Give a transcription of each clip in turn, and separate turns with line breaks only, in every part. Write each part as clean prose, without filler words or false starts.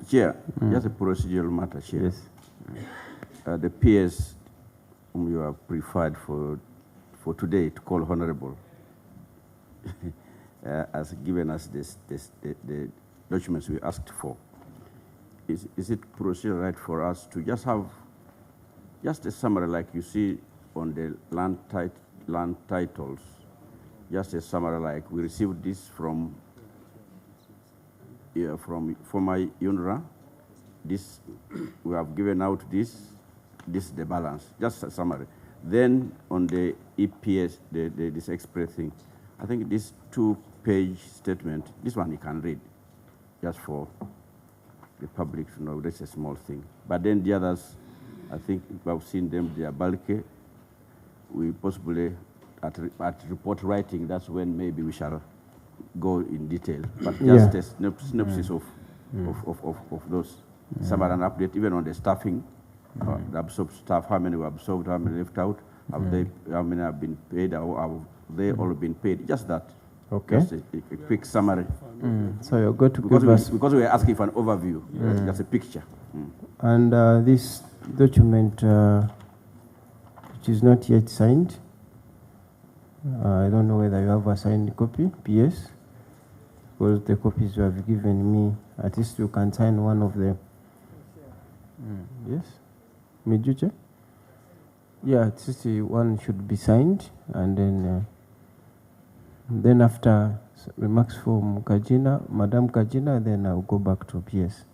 Chair, just a procedural matter, Chair.
Yes.
The PS whom you have preferred for today to call honorable has given us the documents we asked for. Is it procedural right for us to just have just a summary like you see on the land titles, just a summary like we received this from former UNRA, this we have given out this is the balance, just a summary. Then on the EPS, this express thing, I think this 2-page statement, this one you can read, just for the public to know. That's a small thing. But then the others, I think we have seen them, they are bulky. We possibly, at report writing, that's when maybe we shall go in detail. But just a synopsis of those. Some are an update, even on the staffing, the absorbed staff, how many were absorbed, how many left out, how many have been paid, or have they all been paid? Just that.
Okay.
Just a quick summary.
So you're going to give us...
Because we are asking for an overview, just a picture.
And this document, which is not yet signed, I don't know whether you have a signed copy, PS, because the copies you have given me, at least you can sign one of them. Yes? Mijuche? Yeah, at least one should be signed, and then after remarks from Kagina, Madam Kagina, then I'll go back to PS.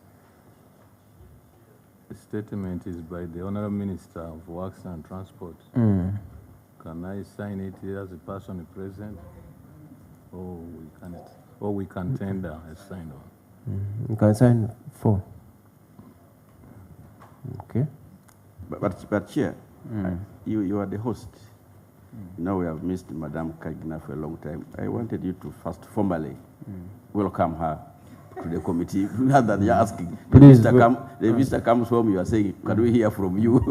The statement is by the Honorable Minister of Works and Transport. Can I sign it here as a person present? Or we can tender a signed one?
You can sign 4. Okay.
But Chair, you are the host. Now we have missed Madam Kagina for a long time. I wanted you to first formally welcome her to the committee. Now that you're asking, the visitor comes home, you are saying, can we hear from you?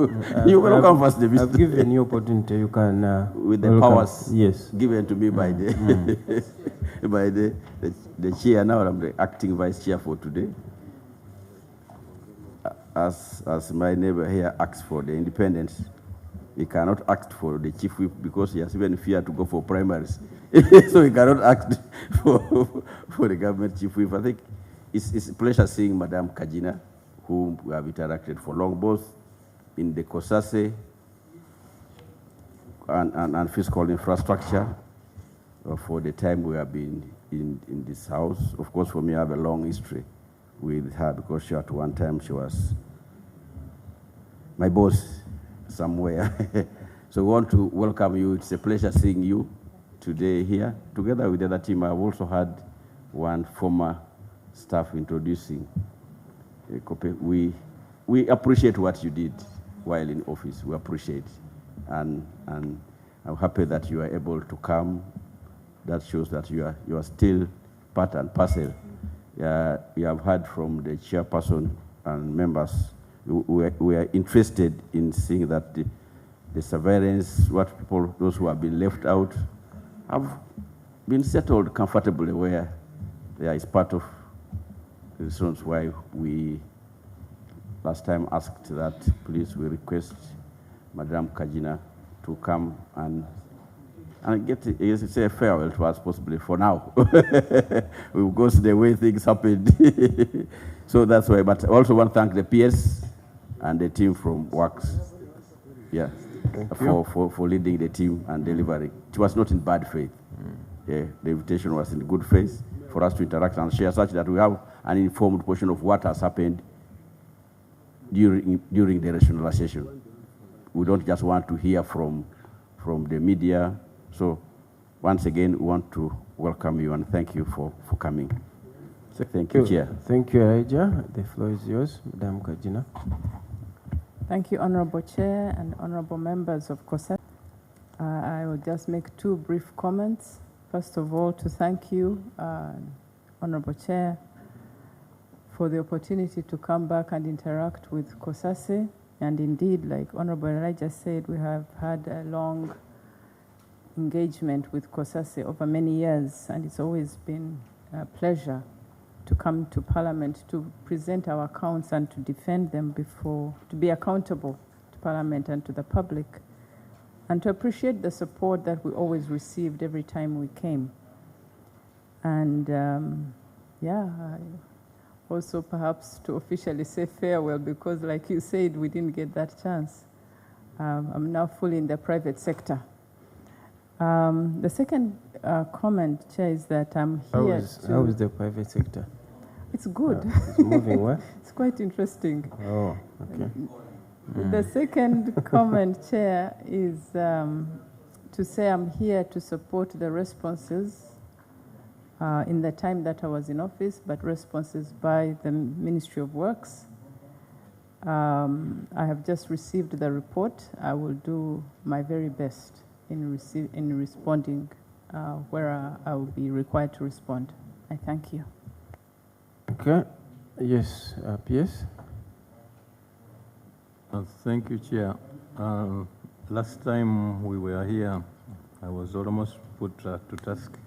You welcome first the visitor.
I've given you opportunity, you can...
with the powers
given
to me by the by the chair. Now I'm the acting vice chair for today. As my neighbor here asks for the independence, he cannot ask for the chief whip because he has even feared to go for primaries. So he cannot ask for the government chief whip. I think it's a pleasure seeing Madam Kagina, whom we have interacted for long, both in the COSASE and fiscal infrastructure for the time we have been in this house. Of course, for me, I have a long history with her because at one time she was my boss somewhere. So we want to welcome you. It's a pleasure seeing you today here. Together with the other team, I've also had one former staff introducing a copy. We appreciate what you did while in office. We appreciate. And I'm happy that you are able to come. That shows that you are still part and parcel. We have heard from the chairperson and members. We are interested in seeing that the surveillance, those who have been left out, have been settled comfortably where there is part of the reasons why we last time asked that, please, we request Madam Kagina to come and say a farewell to us possibly for now. Because the way things happened. So that's why, but I also want to thank the PS and the team from Works, for leading the team and delivering. It was not in bad faith. The invitation was in good faith for us to interact and share such that we have an informed portion of what has happened during the rationalization. We don't just want to hear from the media. So once again, we want to welcome you and thank you for coming. So thank you, Chair.
Thank you, Elijah. The floor is yours, Madam Kagina.
Thank you, Honorable Chair and Honorable members of COSASE. I will just make 2 brief comments. First of all, to thank you, Honorable Chair, for the opportunity to come back and interact with COSASE. And indeed, like Honorable Elijah said, we have had a long engagement with COSASE over many years, and it's always been a pleasure to come to Parliament to present our accounts and to defend them to be accountable to Parliament and to the public, and to appreciate the support that we always received every time we came. And I also perhaps to officially say farewell, because like you said, we didn't get that chance. I'm now fully in the private sector. The second comment, Chair, is that I'm here
How is the private sector?
It's good.
It's moving well?
It's quite interesting.
Oh, okay.
The second comment, Chair, is to say I'm here to support the responses in the time that I was in office, but responses by the Ministry of Works. I have just received the report. I will do my very best in responding where I will be required to respond. I thank you.
Okay. Yes, PS.
Thank you, Chair. Last time we were here, I was almost put to task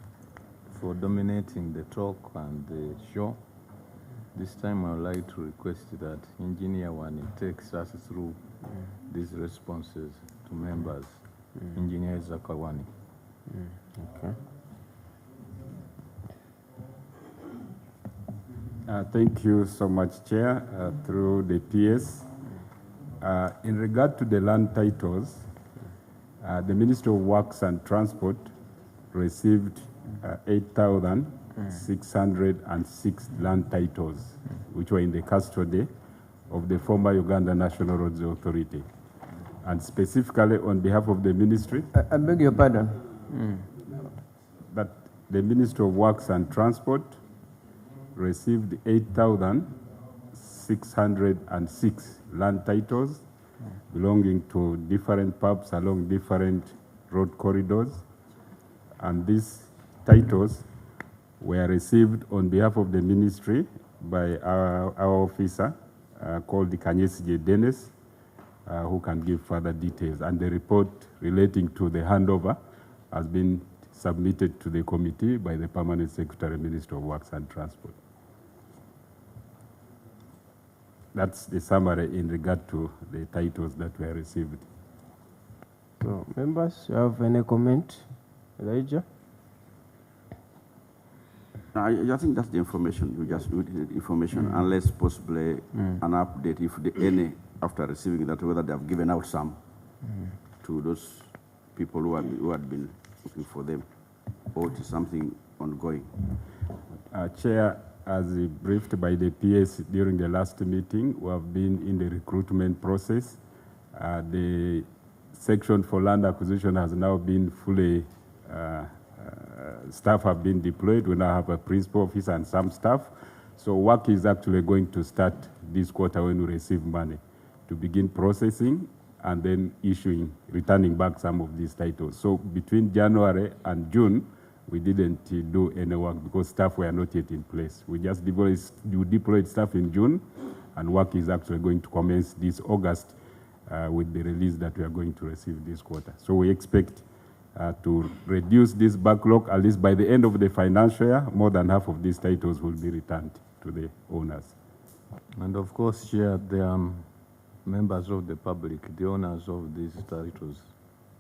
for dominating the talk and the show. This time I would like to request that Engineer Wani takes us through these responses to members. Engineer Zakawani.
Okay.
Thank you so much, Chair, through the PS. In regard to the land titles, the Ministry of Works and Transport received 8,606 land titles, which were in the custody of the former Uganda National Roads Authority. And specifically on behalf of the ministry,
I beg your pardon.
that the Ministry of Works and Transport received 8,606 land titles belonging to different pubs along different road corridors. And these titles were received on behalf of the ministry by our officer called Kanyesije Dennis, who can give further details. And the report relating to the handover has been submitted to the committee by the Permanent Secretary, Minister of Works and Transport. That's the summary in regard to the titles that were received.
So, members, you have any comment? Elijah?
I think that's the information. You just need the information, unless possibly an update, if any, after receiving that, whether they have given out some to those people who had been looking for them, or it is something ongoing.
Chair, as briefed by the PS during the last meeting, we have been in the recruitment process. The section for land acquisition has now been fully, staff have been deployed. We now have a principal officer and some staff. So work is actually going to start this quarter when we receive money to begin processing and then returning back some of these titles. So between January and June, we didn't do any work because staff were not yet in place. We just deployed staff in June, and work is actually going to commence this August with the release that we are going to receive this quarter. So we expect to reduce this backlog, at least by the end of the financial year. More than half of these titles will be returned to the owners.
And of course, Chair, there are members of the public, the owners of these titles,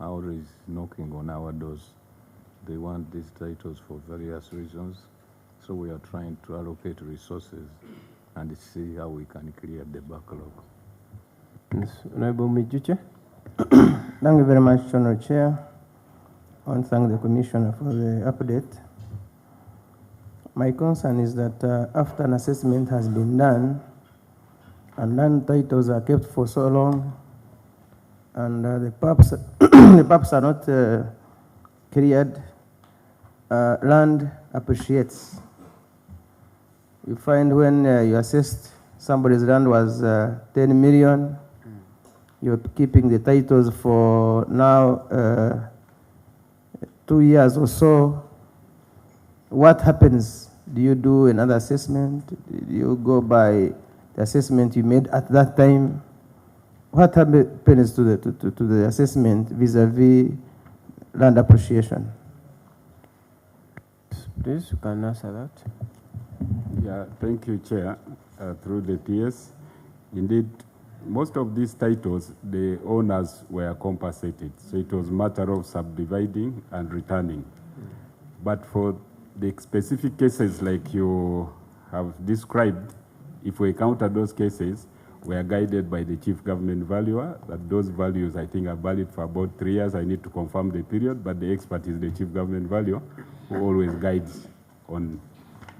are always knocking on our doors. They want these titles for various reasons. So we are trying to allocate resources and see how we can clear the backlog.
Yes, Honorable Mijuche. Thank you very much, Honorable Chair. I want to thank the Commissioner for the update. My concern is that after an assessment has been done, and land titles are kept for so long, and the pubs, the pubs are not cleared, land appreciates. You find when you assessed somebody's land was 10 million, you're keeping the titles for now 2 years or so. What happens? Do you do another assessment? Do you go by the assessment you made at that time? What happens to the assessment vis-a-vis land appreciation? Please, you can answer that.
Yeah, thank you, Chair. Through the PS, indeed, most of these titles, the owners were compensated. So it was a matter of subdividing and returning. But for the specific cases like you have described, if we encounter those cases, we are guided by the chief government valuer that those values, I think, are valid for about 3 years. I need to confirm the period, but the expert is the chief government valuer who always guides on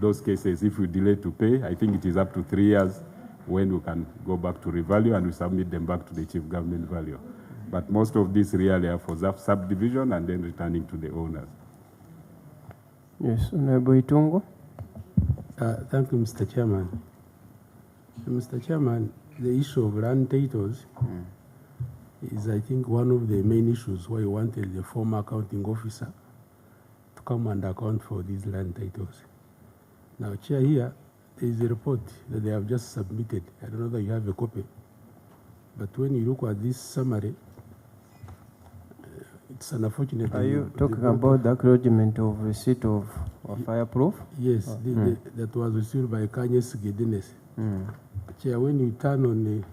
those cases. If we delay to pay, I think it is up to 3 years when we can go back to revalue and we submit them back to the chief government valuer. But most of these really are for subdivision and then returning to the owners.
Yes, Honorable Itungo.
Thank you, Mr. Chairman. Mr. Chairman, the issue of land titles is, I think, one of the main issues why we wanted the former accounting officer to come and account for these land titles. Now, Chair, here, there is a report that they have just submitted. I don't know that you have a copy. But when you look at this summary, it's unfortunate.
Are you talking about the acknowledgement of receipt of fireproof?
Yes, that was received by Kanyes Gedenes. Chair, when you turn on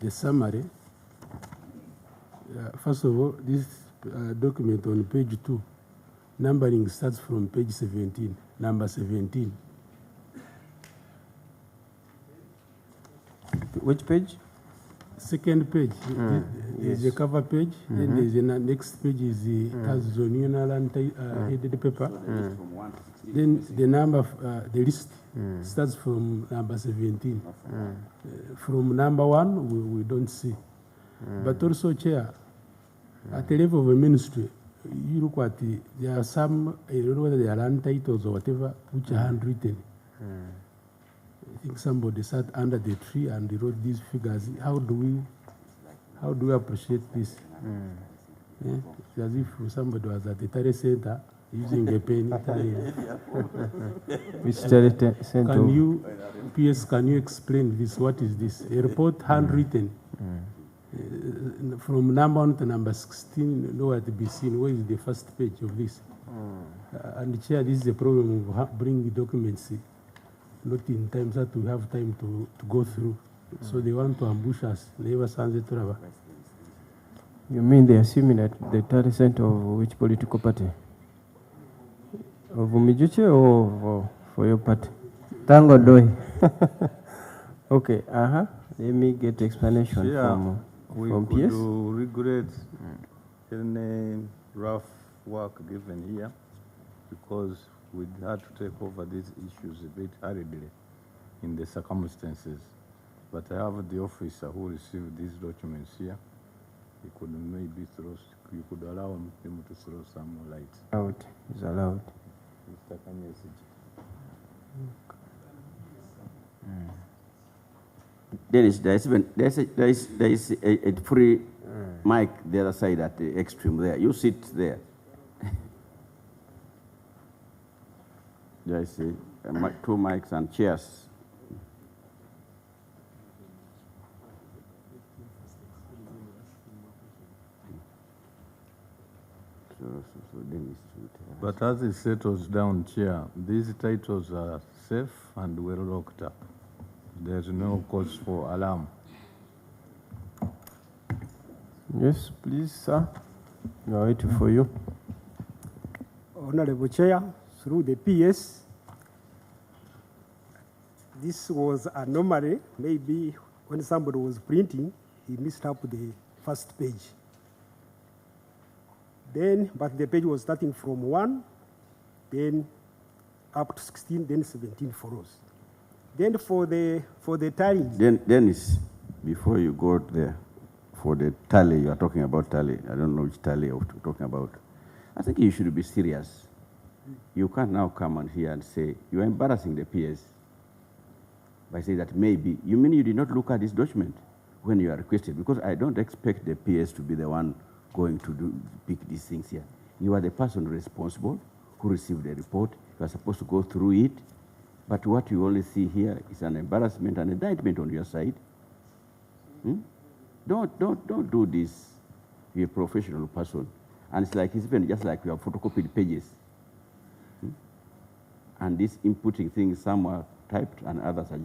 the summary, first of all, this document on page 2, numbering starts from page 17, number 17.
Which page?
Second page, is the cover page. Then there's the next page is the UNRA headed paper. Then the number, the list starts from number 17. From number 1, we don't see. But also, Chair, at the level of a ministry, you look at there are some, I don't know whether they are land titles or whatever, which are handwritten. I think somebody sat under the tree and they wrote these figures. How do we appreciate this? Yeah? It's as if somebody was at the Tare Center using a pen.
Which Tare Center?
Can you, PS, can you explain this? What is this? A report handwritten. From number 1 to number 16, nowhere to be seen. Where is the first page of this? And Chair, this is a problem of bringing documents not in time that we have time to go through. So they want to ambush us. Never Sanze Turaba.
You mean they are assuming that the Tare Center of which political party? Of Umijuche or for your party? Tango Doi. Okay, Let me get explanation from
we
PS.
could regret any rough work given here because we had to take over these issues a bit hurriedly in the circumstances. But I have the officer who received these documents here. He could maybe you could allow him to throw some more light.
Out is allowed.
Mr. Kanyesi.
There is a free mic the other side at the extreme there. You sit there. There is 2 mics and chairs.
But as it settles down, Chair, these titles are safe and well locked up. There's no cause for alarm.
Yes, please, sir. We are waiting for you.
Honorable Chair, through the PS, this was a anomaly. Maybe when somebody was printing, he missed up the first page. Then, but the page was starting from 1, then up to 16, then 17 follows. Then for the tally.
Dennis, before you go there, for the tally, you are talking about tally. I don't know which tally you're talking about. I think you should be serious. You can't now come on here and say, you're embarrassing the PS by saying that maybe. You mean you did not look at this document when you are requested? Because I don't expect the PS to be the one going to pick these things here. You are the person responsible who received the report. You are supposed to go through it. But what you only see here is an embarrassment and indictment on your side. Don't do this. You're a professional person. And it's even just like you have photocopied pages. and this inputting things, some are typed and others are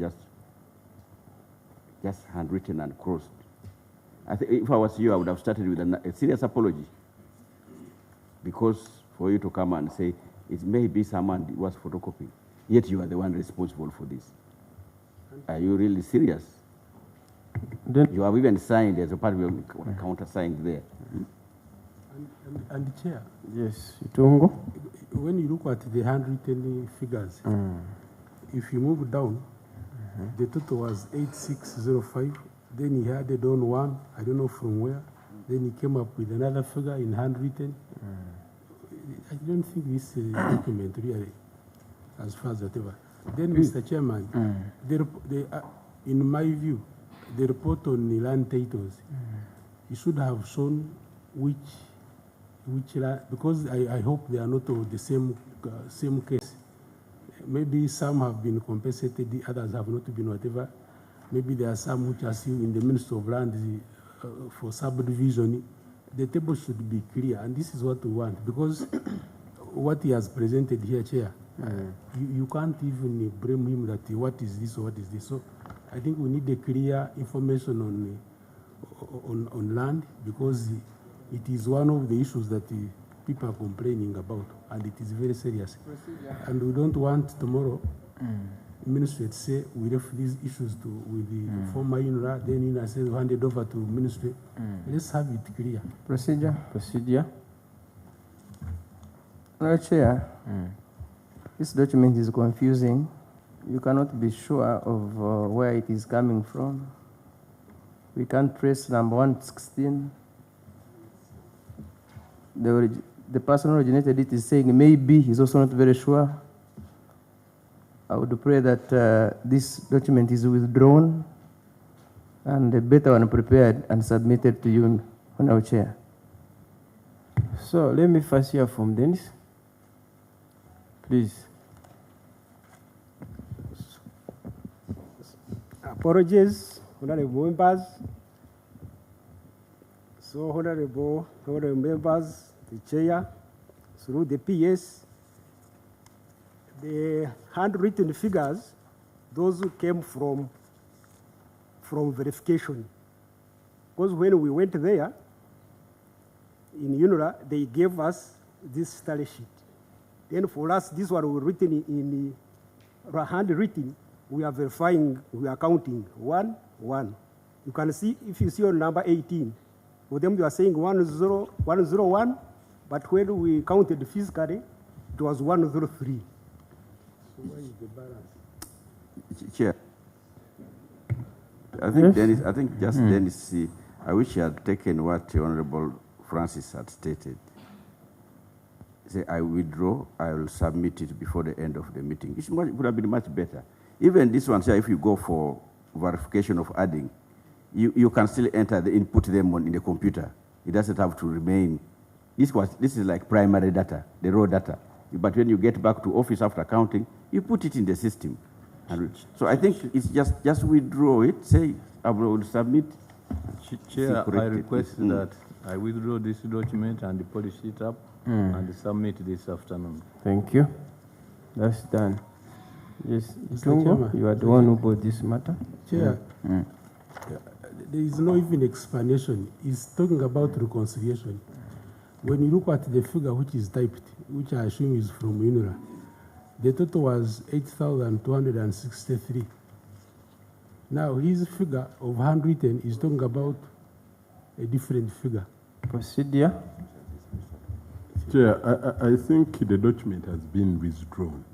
just handwritten and crossed. I think if I was you, I would have started with a serious apology, because for you to come and say, it may be someone was photocopying, yet you are the one responsible for this. Are you really serious? You have even signed as a part of your countersigned there.
And Chair.
Yes, Itungo.
When you look at the handwritten figures, if you move down, the total was 8605. Then he added on one, I don't know from where. Then he came up with another figure in handwritten. I don't think this document really, as far as whatever. Then, Mr. Chairman, in my view, the report on the land titles, it should have shown which land, because I hope they are not of the same case. Maybe some have been compensated, the others have not been, whatever. Maybe there are some which are still in the Ministry of Land for subdivision. The table should be clear, and this is what we want, because what he has presented here, Chair, you can't even blame him that what is this or what is this. So I think we need a clear information on land, because it is one of the issues that people are complaining about, and it is very serious. And we don't want tomorrow Ministry to say we left these issues with the former UNRA, then UNRA says we hand it over to Ministry. Let's have it clear.
Procedure. No, Chair, this document is confusing. You cannot be sure of where it is coming from. We can't trace number 116. The person who originated it is saying maybe, he's also not very sure. I would pray that this document is withdrawn and a better one prepared and submitted to you, Honorable Chair. So let me first hear from Dennis. Please.
Apologies, honorable members. So, honorable members, the chair, through the PS, the handwritten figures, those who came from verification. Because when we went there, in UNRA, they gave us this tally sheet. Then for us, this one was written in handwritten. We are verifying, we are counting 1, 1. You can see, if you see on number 18, for them they are saying 101, but when we counted physically, it was 103. So where is the balance?
Chair, I think Dennis, Dennis, I wish he had taken what Honorable Francis had stated. Say, I withdraw, I will submit it before the end of the meeting. It would have been much better. Even this one, if you go for verification of adding, you can still enter the input them in the computer. It doesn't have to remain. This is like primary data, the raw data. But when you get back to office after counting, you put it in the system. And so I think it's just withdraw it, say, I will submit.
Chair, I request that I withdraw this document and polish it up and submit this afternoon.
Thank you. That's done. Yes, Tungo, you are the one who brought this matter.
Chair, there is no even explanation. It's talking about reconciliation. When you look at the figure which is typed, which I assume is from UNRA, the total was 8,263. Now, his figure of handwritten is talking about a different figure.
Procedure.
Chair, I think the document has been withdrawn.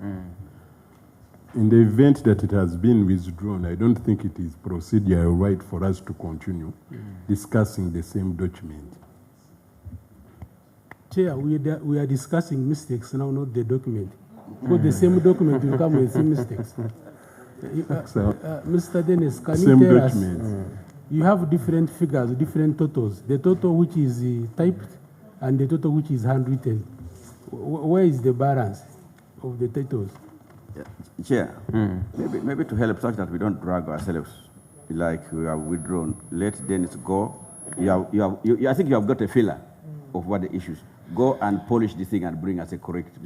In the event that it has been withdrawn, I don't think it is procedural right for us to continue discussing the same document.
Chair, we are discussing mistakes now, not the document. Because the same document will come with same mistakes. Mr. Dennis, can you tell us, you have different figures, different totals. The total which is typed and the total which is handwritten. Where is the balance of the titles?
Chair, maybe to help such that we don't drag ourselves like we are withdrawn, let Dennis go. I think you have got a filler of what the issues. go and polish the thing and bring us a correct.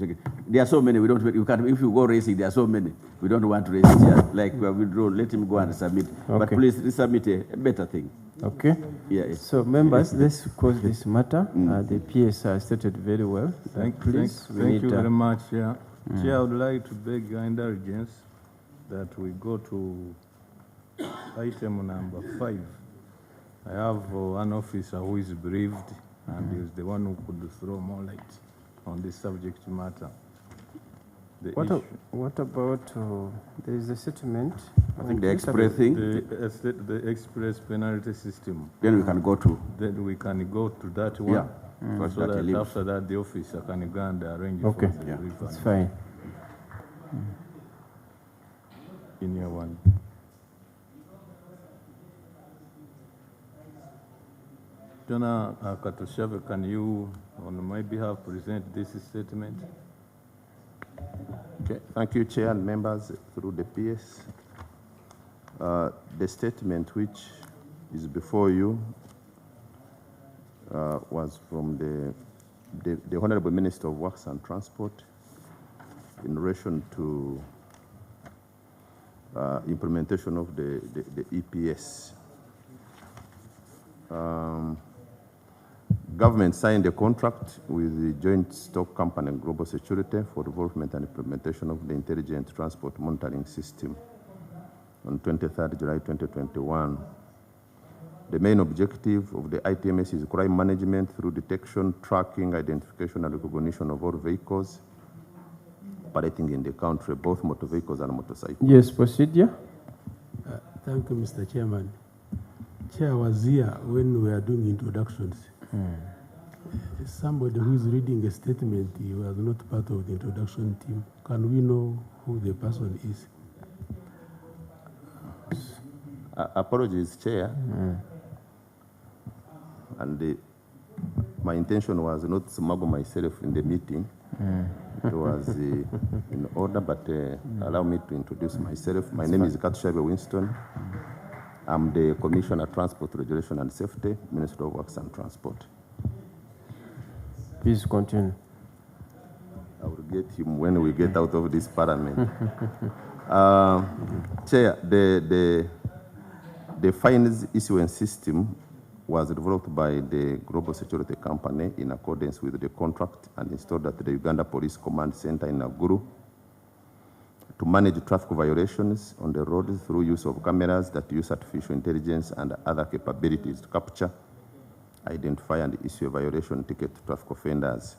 There are so many. We don't. You can. If you go racing, there are so many. We don't want to race it here. Like we have withdrawn. Let him go and submit.
Okay.
But please resubmit a better thing.
Okay.
Yeah.
So members, let's close this matter. The PS stated very well.
Thank you very much. Yeah. Chair, I would like to beg your indulgence that we go to item number 5. I have one officer who is bereaved and is the one who could throw more light on this subject matter.
What about there is a settlement?
I think the express thing.
The express penalty system.
Then we can go to.
Then we can go to that one.
Yeah.
So that after that, the officer can go and arrange
Okay.
for the refund.
It's fine.
In year one. Jonah Katoshave, can you, on my behalf, present this statement?
Okay, thank you, Chair and members through the PS. The statement which is before you was from the Honorable Minister of Works and Transport in relation to implementation of the EPS. Government signed a contract with the joint stock company Global Security for development and implementation of the intelligent transport monitoring system on 23rd July 2021. The main objective of the ITMS is crime management through detection, tracking, identification, and recognition of all vehicles operating in the country, both motor vehicles and motorcycles.
Yes, procedure.
Thank you, Mr. Chairman. Chair was here when we were doing introductions. Somebody who is reading a statement, he was not part of the introduction team. Can we know who the person is?
Apologies, Chair. And my intention was not to smuggle myself in the meeting. It was in order, but allow me to introduce myself. My name is Katoshave Winston. I'm the Commissioner of Transport Regulation and Safety, Minister of Works and Transport.
Please continue.
I will get him when we get out of this parliament. Chair, the fines issuance system was developed by the Global Security Company in accordance with the contract and installed at the Uganda Police Command Center in Naguru to manage traffic violations on the roads through use of cameras that use artificial intelligence and other capabilities to capture, identify, and issue a violation ticket to traffic offenders.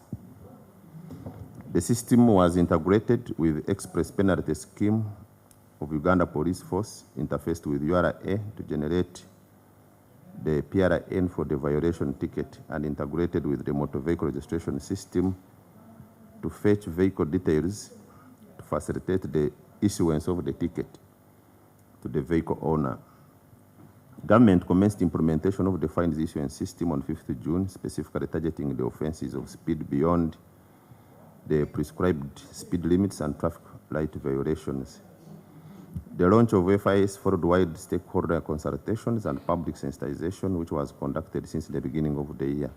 The system was integrated with Express Penalty Scheme of Uganda Police Force, interfaced with UNRA to generate the PRN for the violation ticket, and integrated with the motor vehicle registration system to fetch vehicle details to facilitate the issuance of the ticket to the vehicle owner. Government commenced implementation of the fines issuance system on 5th June, specifically targeting the offenses of speed beyond the prescribed speed limits and traffic light violations. The launch of FIS followed wide stakeholder consultations and public sensitization, which was conducted since the beginning of the year.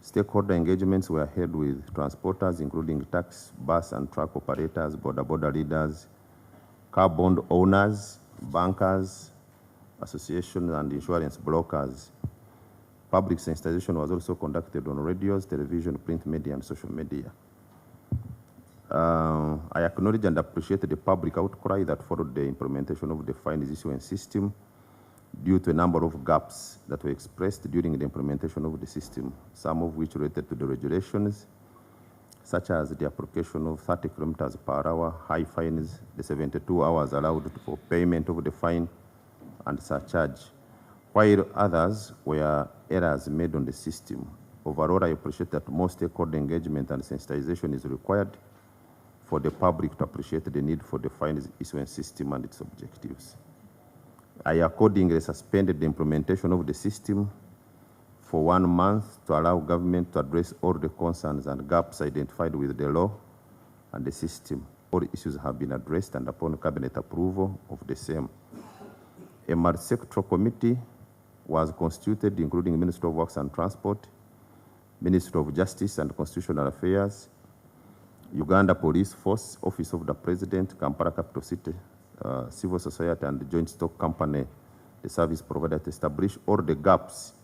Stakeholder engagements were held with transporters, including taxi, bus and truck operators, border leaders, car bond owners, bankers, associations, and insurance brokers. Public sensitization was also conducted on radios, television, print media, and social media. I acknowledge and appreciate the public outcry that followed the implementation of the fines issuance system due to a number of gaps that were expressed during the implementation of the system, some of which related to the regulations, such as the application of 30 kilometers per hour, high fines, the 72 hours allowed for payment of the fine and surcharge, while others were errors made on the system. Overall, I appreciate that more stakeholder engagement and sensitization is required for the public to appreciate the need for the fines issuance system and its objectives. I accordingly suspended the implementation of the system for 1 month to allow government to address all the concerns and gaps identified with the law and the system. All issues have been addressed, and upon cabinet approval of the same, a multi-sectoral committee was constituted, including Ministry of Works and Transport, Ministry of Justice and Constitutional Affairs, Uganda Police Force, Office of the President, Kampala Capital City, Civil Society and the Joint Stock Company, the service provider, to establish all the gaps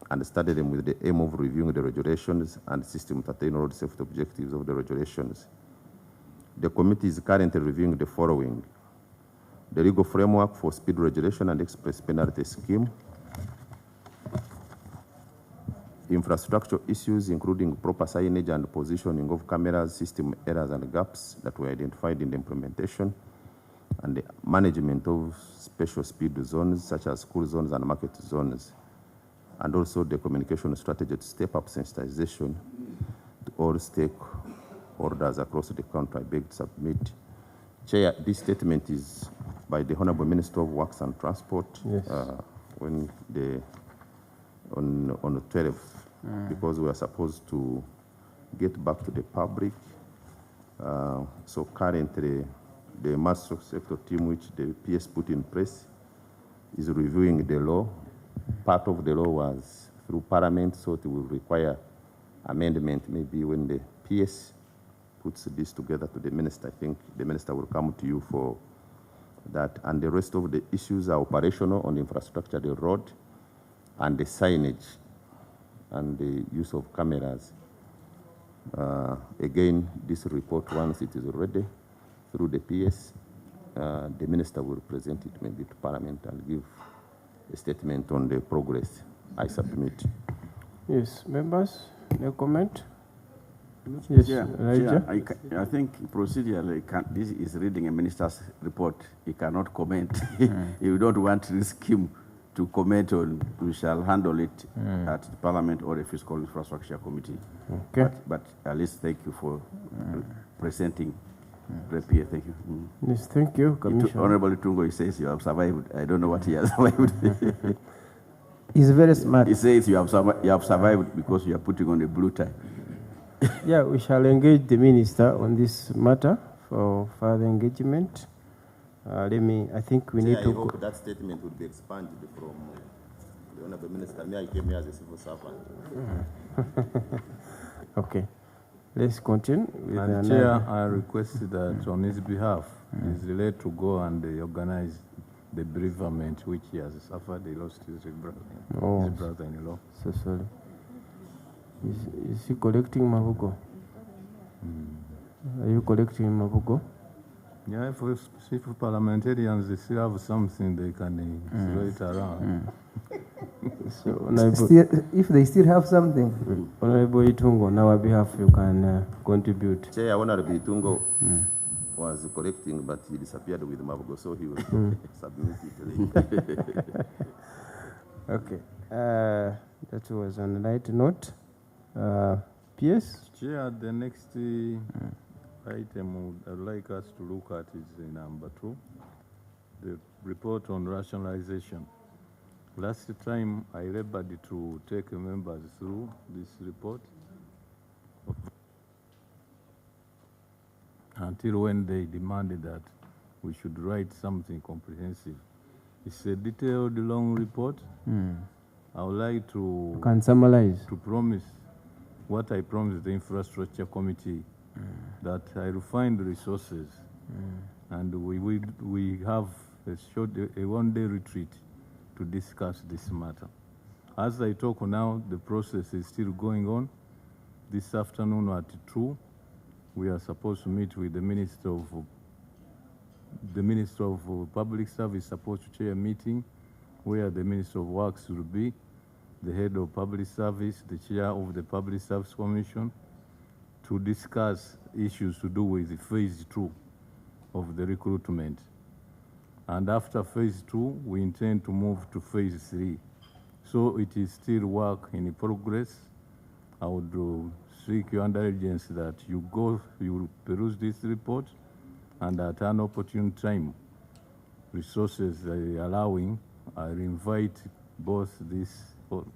and study them with the aim of reviewing the regulations and system to attain all the safety objectives of the regulations. The committee is currently reviewing the following: the legal framework for speed regulation and express penalty scheme, infrastructure issues including proper signage and positioning of cameras, system errors and gaps that were identified in the implementation, and the management of special speed zones such as school zones and market zones, and also the communication strategy to step up sensitization to all stakeholders across the country. I beg to submit. Chair, this statement is by the Honorable Minister of Works and Transport.
Yes.
On the 12th, because we are supposed to get back to the public. So currently, the master sector team which the PS put in place is reviewing the law. Part of the law was through Parliament, so it will require amendment maybe when the PS puts this together to the minister. I think the minister will come to you for that. And the rest of the issues are operational on the infrastructure, the road, and the signage, and the use of cameras. Again, this report, once it is ready through the PS, the minister will present it maybe to Parliament and give a statement on the progress. I submit.
Yes, members, no comment? Yes,
I think procedurally, this is reading a minister's report. He cannot comment. You don't want this scheme to comment on. We shall handle it at the Parliament or the Fiscal Infrastructure Committee.
Okay.
But at least thank you for presenting. Thank you.
Yes, thank you, Commissioner.
Honorable Tungo, he says you have survived. I don't know what he has survived.
He's very smart.
He says you have survived because you are putting on a blue tie.
Yeah, we shall engage the minister on this matter for further engagement. I think we need to...
I hope that statement would be expanded from the Honorable Minister. I came here as a civil servant.
Okay. Let's continue.
And Chair, I request that on his behalf, he's related to go and organize the bereavement which he has suffered. He lost his brother-in-law.
So sorry. Is he collecting Mabugo? Are you collecting Mabugo?
Yeah, if parliamentarians they still have something they can throw it around.
So,
if they still have something.
Honorable Itungo, on our behalf, you can contribute.
Chair, Honorable Itungo was collecting, but he disappeared with Mabugo, so he will submit it later.
Okay. That was on a light note. PS?
Chair, the next item I'd like us to look at is number 2, the report on rationalization. Last time I labored to take members through this report until when they demanded that we should write something comprehensive. It's a detailed, long report. I would like to...
You can summarize.
To promise what I promised the Infrastructure Committee, that I will find resources, and we have a one-day retreat to discuss this matter. As I talk now, the process is still going on. This afternoon at 2, we are supposed to meet with the Minister of Public Service, supposed to chair a meeting where the Minister of Works will be, the head of public service, the chair of the Public Service Commission, to discuss issues to do with phase 2 of the recruitment. And after phase 2, we intend to move to phase 3. So it is still work in progress. I would seek your indulgence that you peruse this report, and at an opportune time, resources allowing, I invite both this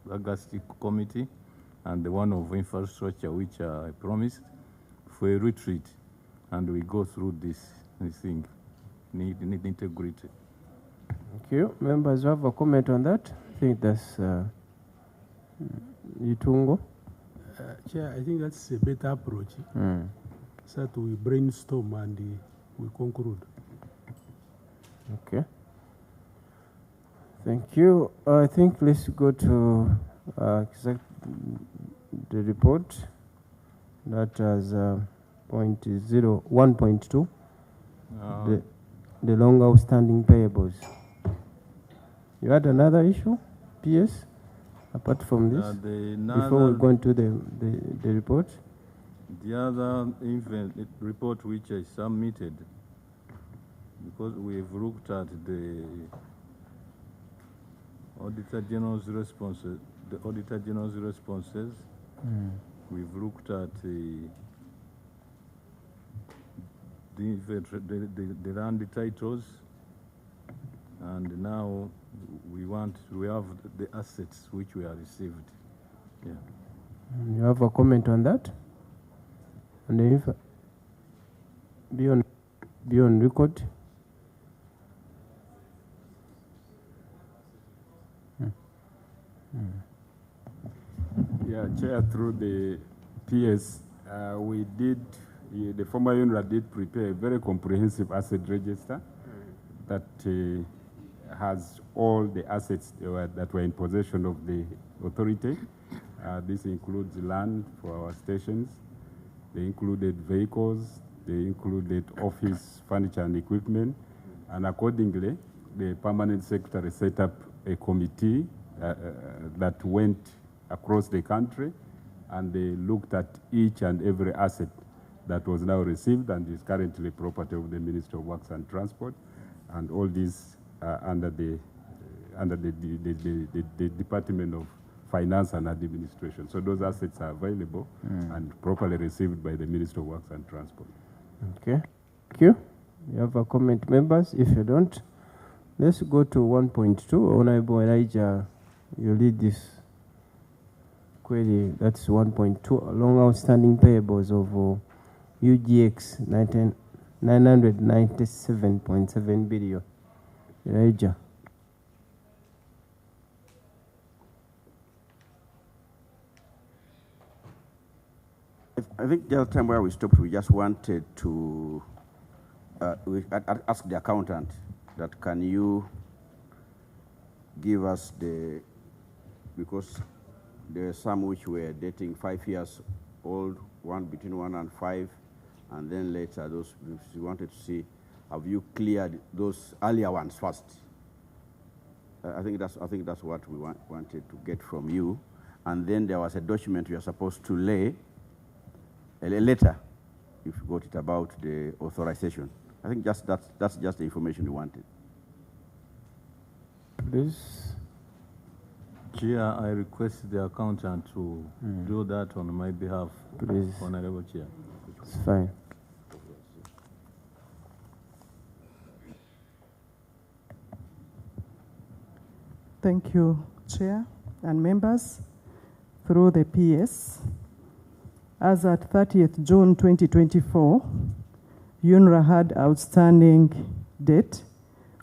August committee and the one of infrastructure, which I promised, for a retreat, and we go through this thing, need integrity.
Thank you. Members have a comment on that? I think that's Itungo.
Chair, I think that's a better approach. So that we brainstorm and we conclude.
Okay. Thank you. I think let's go to the report that has point 1.2, the long outstanding payables. You had another issue, PS, apart from this, before we go into the report?
The other report which I submitted, because we've looked at the Auditor General's responses, we've looked at the land titles, and now we have the assets which we have received. Yeah.
You have a comment on that? And if be on record.
Yeah, Chair, through the PS, the former UNRA did prepare a very comprehensive asset register that has all the assets that were in possession of the authority. This includes land for our stations. They included vehicles. They included office furniture and equipment. And accordingly, the permanent secretary set up a committee that went across the country, and they looked at each and every asset that was now received and is currently property of the Ministry of Works and Transport, and all these under the Department of Finance and Administration. So those assets are available and properly received by the Ministry of Works and Transport.
Okay, thank you. You have a comment, members? If you don't, let's go to 1.2. Honorable Elijah, you lead this query. That's 1.2, long outstanding payables of UGX 997.7 billion. Elijah.
I think the other time where we stopped, we just wanted to ask the accountant that can you give us because there are some which were dating 5 years old, one between 1 and 5, and then later those we wanted to see, have you cleared those earlier ones first? I think that's what we wanted to get from you, and then there was a document you are supposed to lay a letter, if you got it, about the authorization. I think that's just the information we wanted.
Please.
Chair, I request the accountant to do that on my behalf.
Please.
Honorable Chair.
It's fine.
Thank you, Chair and members. Through the PS, as at 30th June 2024, UNRA had outstanding debt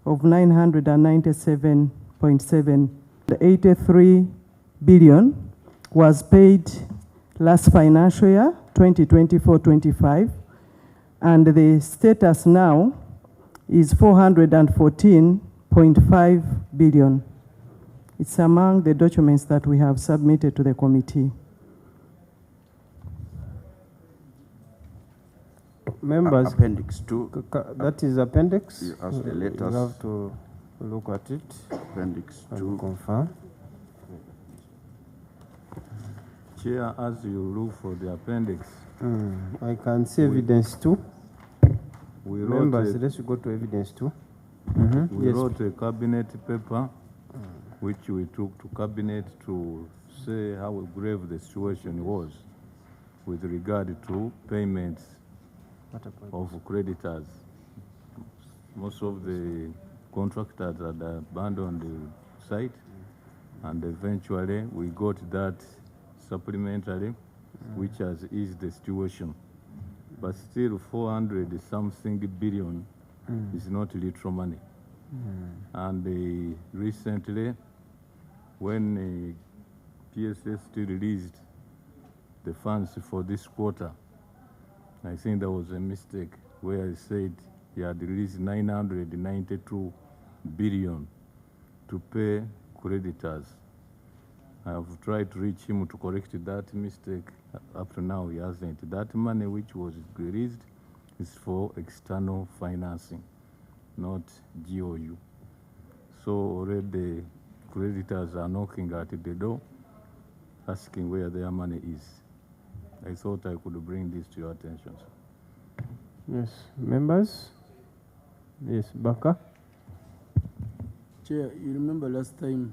of 997.7. The 83 billion was paid last financial year, 2024-25, and the status now is 414.5 billion. It's among the documents that we have submitted to the committee.
Members,
Appendix 2.
That is appendix.
You ask the letters.
You have to look at it.
Appendix
and
2.
confirm.
Chair, as you look for the appendix,
I can see evidence 2. Members, let's go to evidence 2.
We
Yes.
wrote a cabinet paper, which we took to cabinet to say how grave the situation was with regard to payments of creditors. Most of the contractors had abandoned the site, and eventually we got that supplementary, which has eased the situation. But still 400 something billion is not little money. And recently, when PSS still released the funds for this quarter. I think there was a mistake where he said he had released 992 billion to pay creditors. I have tried to reach him to correct that mistake. Up to now, he hasn't. That money which was released is for external financing, not GOU. So already creditors are knocking at the door, asking where their money is. I thought I could bring this to your attention, sir.
Yes, members? Yes, Baka?
Chair, you remember last time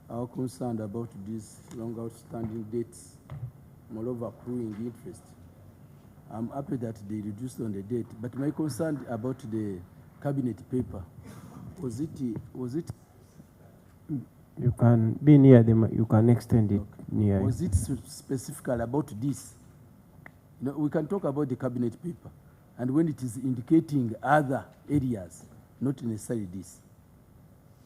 our concern about these long outstanding debts, moreover accruing interest. I'm happy that they reduced on the debt, but my concern about the cabinet paper, was it
You can be near them, you can extend it near.
Was it specifically about this? You know, we can talk about the cabinet paper, and when it is indicating other areas, not necessarily this.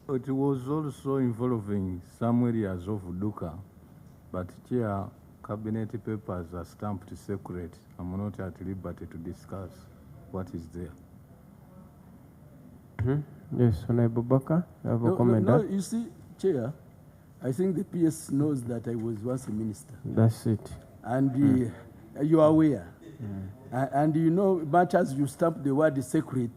It was also involving some areas of Duka, but Chair, cabinet papers are stamped secret. I'm not at liberty to discuss what is there.
Yes, Honorable Baka, you have a comment?
No, you see, Chair, I think the PS knows that I was once a minister.
That's it.
And you are aware. And you know, much as you stamp the word secret,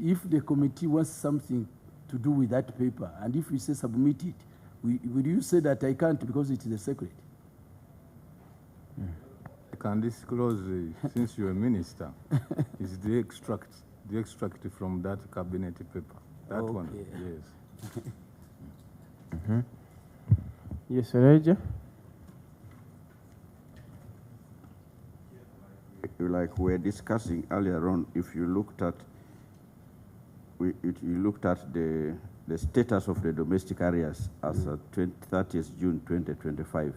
if the committee wants something to do with that paper, and if we say submit it, will you say that I can't because it is a secret?
I can disclose, since you're a minister, is the extract from that cabinet paper. That
Okay.
one, yes.
Yes, Elijah?
Like we were discussing earlier on, if you looked at the status of the domestic areas as of 30th June 2025.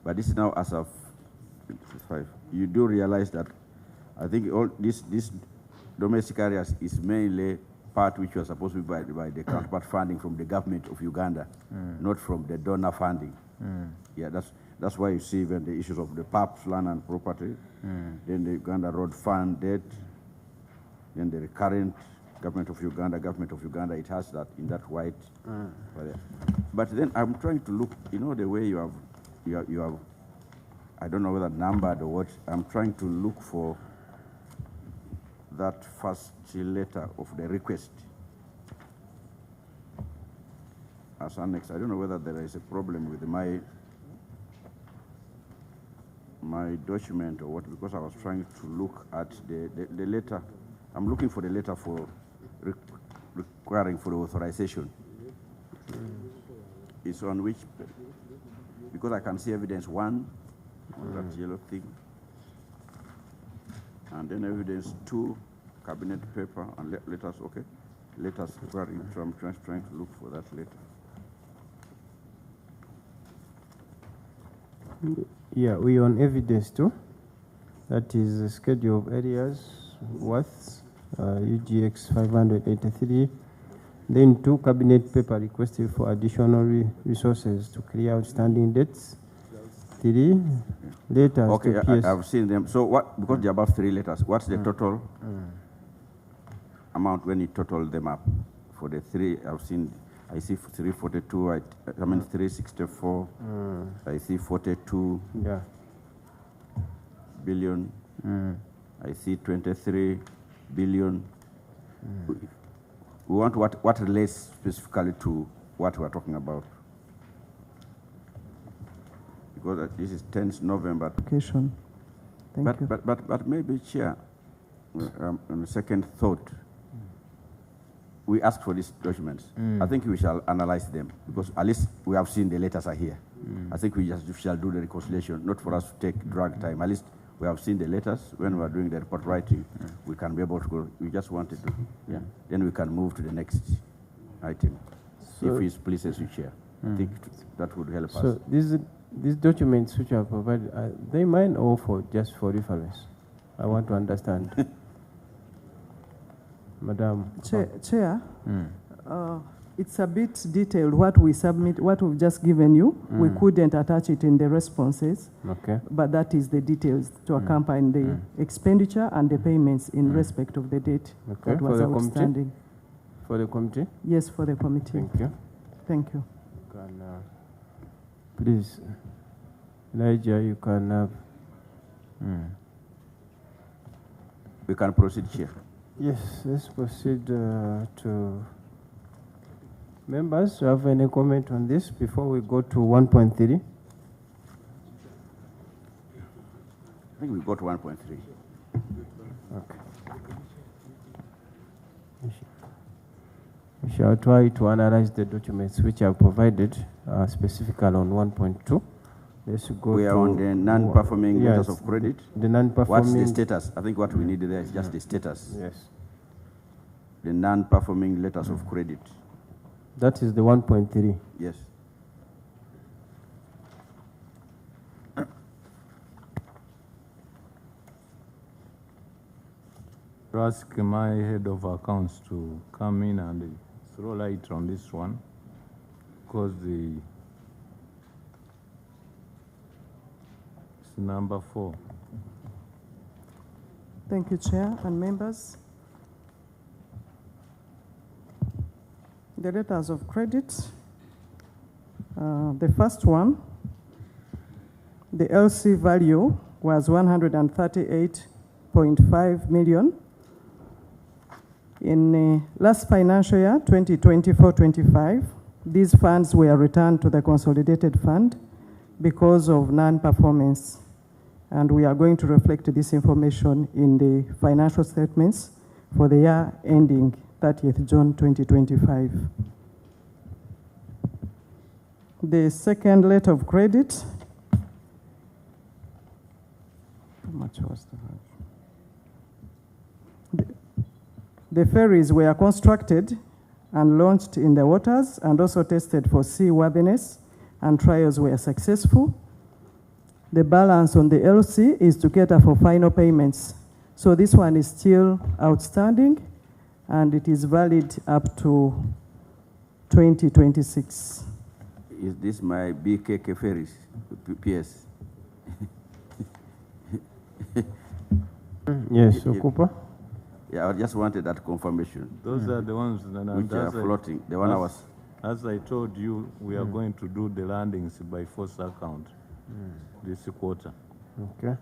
But this is now as of 2025. You do realize that I think all this domestic areas is mainly part which was supposed to be by the counterpart funding from the government of Uganda, not from the donor funding. Yeah, that's why you see when the issues of the PAPS, land and property, then the Uganda Road Fund debt, then the recurrent government of Uganda, it has that in that white. But then I'm trying to look, you know, the way you have, I don't know whether numbered or what, I'm trying to look for that first letter of the request as annexed. I don't know whether there is a problem with my document or what, because I was trying to look at the letter. I'm looking for the letter for requiring for the authorization. It's on which, because I can see evidence 1 on that yellow thing, and then evidence 2, cabinet paper, and letters, okay? Letters requiring, so I'm trying to look for that letter.
Yeah, we on evidence too. That is the schedule of areas, worths, UGX 583. Then 2 cabinet paper requested for additional resources to clear outstanding debts. 3 letters.
Okay,
to PS.
I've seen them. So what? Because there are about 3 letters. What's the total amount when you total them up? For the 3, I've seen. I see 342. I mean 364. I see 42 billion. I see 23 billion. We want what relates specifically to what we are talking about. Because this is 10th November.
Application. Thank you.
But maybe, Chair, on a second thought, we asked for these documents. I think we shall analyze them, because at least we have seen the letters are here. I think we just shall do the reconciliation, not for us to drag time. At least we have seen the letters. When we are doing the report writing, we can be able to go. We just wanted to, then we can move to the next item. So, if it pleases you, Chair. I think that would help us.
So these documents which are provided, are they mine or just for reference? I want to understand. Madam.
Chair, It's a bit detailed, what we submit, what we've just given you. We couldn't attach it in the responses,
Okay.
but that is the details to accompany the expenditure and the payments in respect of the date
Okay.
that was
For the committee?
outstanding.
For the committee?
Yes, for the committee.
Thank you.
Thank you.
Can, please, Elijah, you can have.
We can proceed, Chair.
Yes, let's proceed to members. Do you have any comment on this before we go to 1.3?
I think we got 1.3.
Okay. We shall try to analyze the documents which are provided specifically on 1.2. Let's go
We are
to
on the non-performing letters
yes,
of credit.
The non-performing.
What's the status? I think what we need there is just the status.
Yes.
The non-performing letters of credit.
That is the 1.3.
Yes.
To ask my head of accounts to come in and throw light on this one, because it's number 4.
Thank you, Chair and members. The letters of credit. The first one, the LC value was 138.5 million. In last financial year, 2024-25, these funds were returned to the consolidated fund because of non-performance. And we are going to reflect this information in the financial statements for the year ending 30th June 2025. The second letter of credit, how much was the ferries were constructed and launched in the waters and also tested for seaworthiness, and trials were successful. The balance on the LC is to cater for final payments. So this one is still outstanding, and it is valid up to 2026.
Is this my BKK ferries, PS?
Yes, Okupa.
Yeah, I just wanted that confirmation.
Those are the ones that
which are floating. The one I was.
As I told you, we are going to do the landings by force account this quarter.
Okay.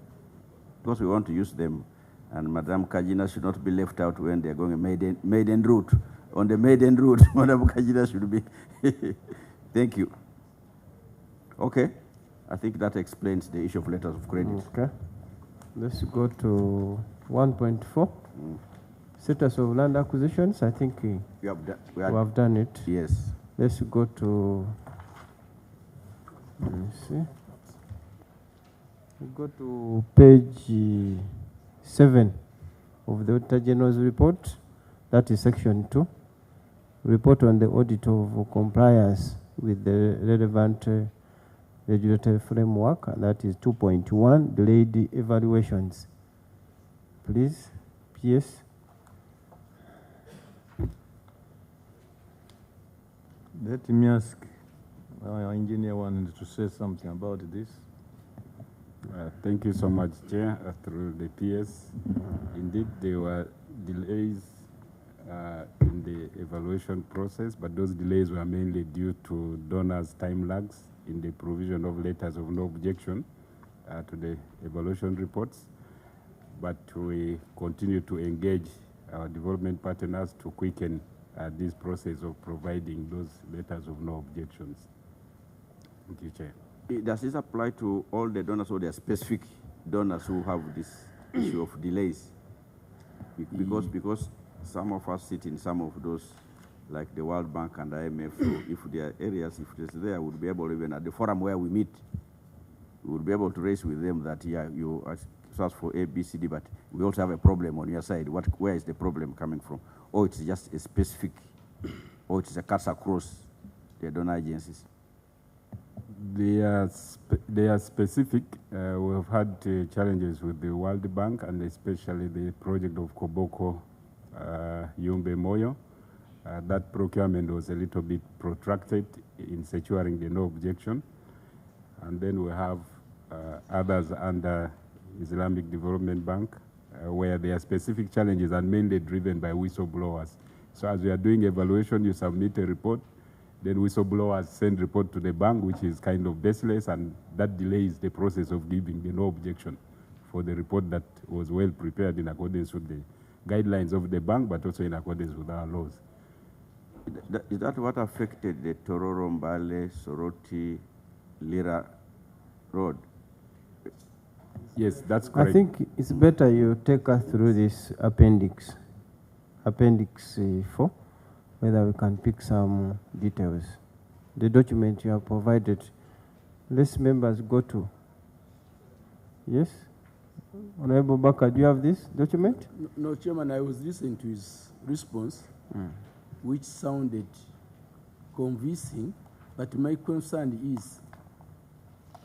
Because we want to use them, and Madam Kagina should not be left out when they're going a maiden route. On the maiden route, Madam Kagina should be. Thank you. Okay. I think that explains the issue of letters of credit.
Okay. Let's go to 1.4. Status of land acquisitions. I think we have done it.
Yes.
Let's go to. Let me see. We go to page 7 of the Auditor General's report. That is section 2. Report on the audit of compliance with the relevant regulatory framework. That is 2.1, delayed evaluations. Please, PS.
Let me ask our engineer wanted to say something about this.
Thank you so much, Chair. Through the PS, indeed there were delays in the evaluation process, but those delays were mainly due to donors' time lags in the provision of letters of no objection to the evaluation reports. But we continue to engage our development partners to quicken this process of providing those letters of no objections. Thank you, Chair.
Does this apply to all the donors, or there are specific donors who have this issue of delays? Because some of us sit in some of those, like the World Bank and IMF, so if there are areas, if it's there, we'll be able, even at the forum where we meet, we will be able to raise with them that, yeah, you ask for A, B, C, D, but we also have a problem on your side. Where is the problem coming from? Or it's just a specific, or it's a cuts across the donor agencies?
They are specific. We have had challenges with the World Bank, and especially the project of Koboko Yumbe Moyo. That procurement was a little bit protracted in securing the no objection. And then we have others under Islamic Development Bank, where there are specific challenges and mainly driven by whistleblowers. So as we are doing evaluation, you submit a report, then whistleblowers send report to the bank, which is kind of baseless, and that delays the process of giving the no objection for the report that was well prepared in accordance with the guidelines of the bank, but also in accordance with our laws.
Is that what affected the Tororo Mbale, Soroti, Lira Road?
Yes, that's correct.
I think it's better you take us through this appendix 4, whether we can pick some details. The document you have provided, let's members go to. Yes? Honorable Baka, do you have this document?
No, Chairman, I was listening to his response, which sounded convincing, but my concern is,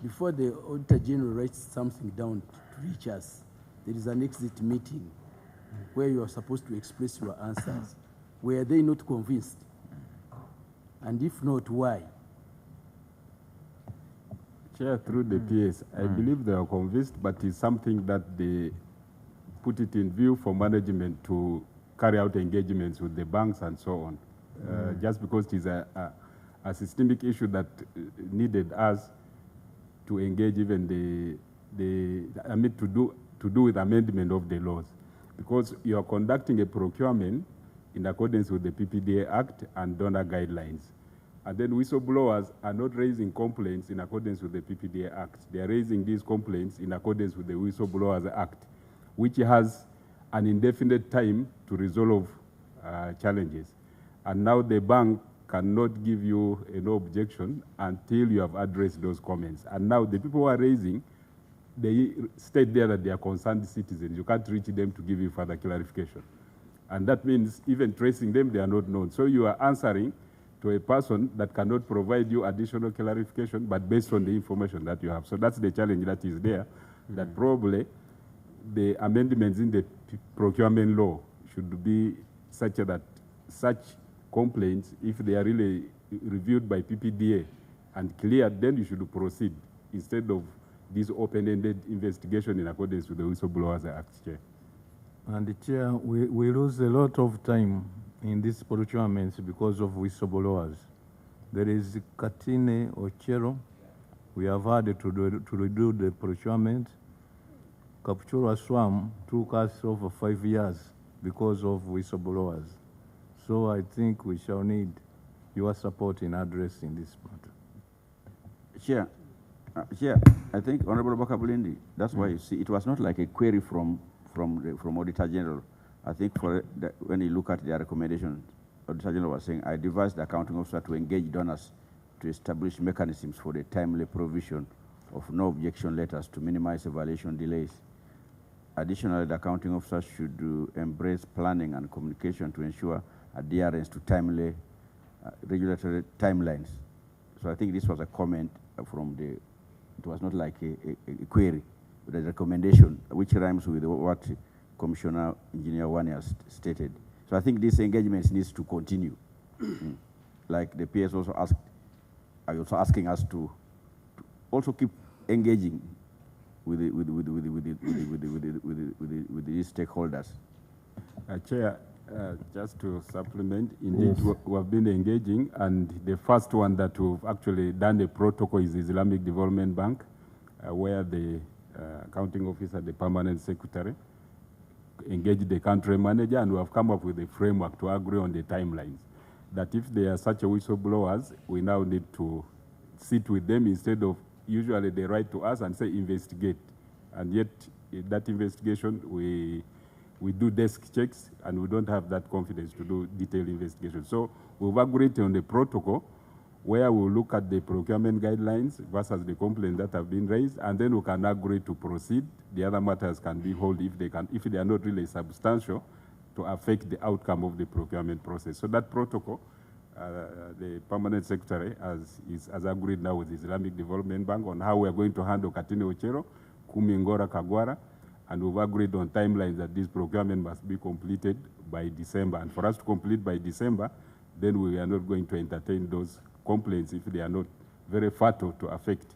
before the Auditor General writes something down to reach us, there is an exit meeting where you are supposed to express your answers. Were they not convinced? And if not, why?
Chair, through the PS, I believe they are convinced, but it's something that they put it in view for management to carry out engagements with the banks and so on. Just because it is a systemic issue that needed us to engage even to do with amendment of the laws. Because you are conducting a procurement in accordance with the PPDA Act and donor guidelines. And then whistleblowers are not raising complaints in accordance with the PPDA Act. They are raising these complaints in accordance with the Whistleblowers Act, which has an indefinite time to resolve challenges. And now the bank cannot give you a no objection until you have addressed those comments. And now the people who are raising, they state there that they are concerned citizens. You can't reach them to give you further clarification. And that means even tracing them, they are not known. So you are answering to a person that cannot provide you additional clarification, but based on the information that you have. So that's the challenge that is there, that probably the amendments in the procurement law should be such that such complaints, if they are really reviewed by PPDA and cleared, then you should proceed instead of this open-ended investigation in accordance with the Whistleblowers Act, Chair.
And Chair, we lose a lot of time in these procurements because of whistleblowers. There is Katine Ochero. We have had to redo the procurement. Kapchura Swam took us over 5 years because of whistleblowers. So I think we shall need your support in addressing this matter.
Chair, I think Honorable Bakabulindi, that's why you see it was not like a query from Auditor General. I think when you look at their recommendation, Auditor General was saying, I advised the accounting officer to engage donors to establish mechanisms for the timely provision of no objection letters to minimize evaluation delays. Additionally, the accounting officer should embrace planning and communication to ensure adherence to timely regulatory timelines. So I think this was a comment from it was not like a query, but a recommendation, which rhymes with what Commissioner Engineer Wani has stated. So I think this engagement needs to continue. Like the PS also asked, are also asking us to also keep engaging with these stakeholders.
Chair, just to supplement, indeed, yes, we have been engaging, and the first one that we've actually done a protocol is Islamic Development Bank, where the accounting officer, the permanent secretary, engaged the country manager, and we have come up with a framework to agree on the timelines. That if there are such a whistleblowers, we now need to sit with them instead of usually they write to us and say investigate, and yet in that investigation we do desk checks, and we don't have that confidence to do detailed investigation. So we've agreed on the protocol where we'll look at the procurement guidelines versus the complaints that have been raised, and then we can agree to proceed. The other matters can be held if they are not really substantial to affect the outcome of the procurement process. So that protocol, the permanent secretary has agreed now with the Islamic Development Bank on how we are going to handle Katine Ochero, Kumi Ngora Kagwara, and we've agreed on timelines that this procurement must be completed by December. And for us to complete by December, then we are not going to entertain those complaints if they are not very fatal to affect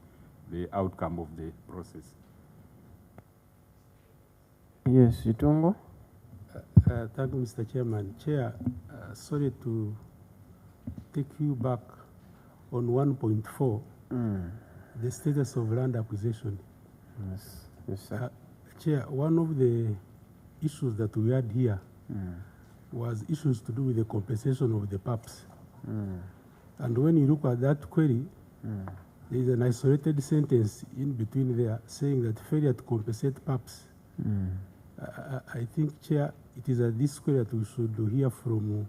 the outcome of the process.
Yes, Itungo.
Thank you, Mr. Chairman. Chair, sorry to take you back on 1.4, the status of land acquisition.
Yes, yes, sir.
Chair, one of the issues that we had here was issues to do with the compensation of the PAPs. And when you look at that query, there is an isolated sentence in between there saying that failure to compensate PAPs. I think, Chair, it is at this query that we should hear from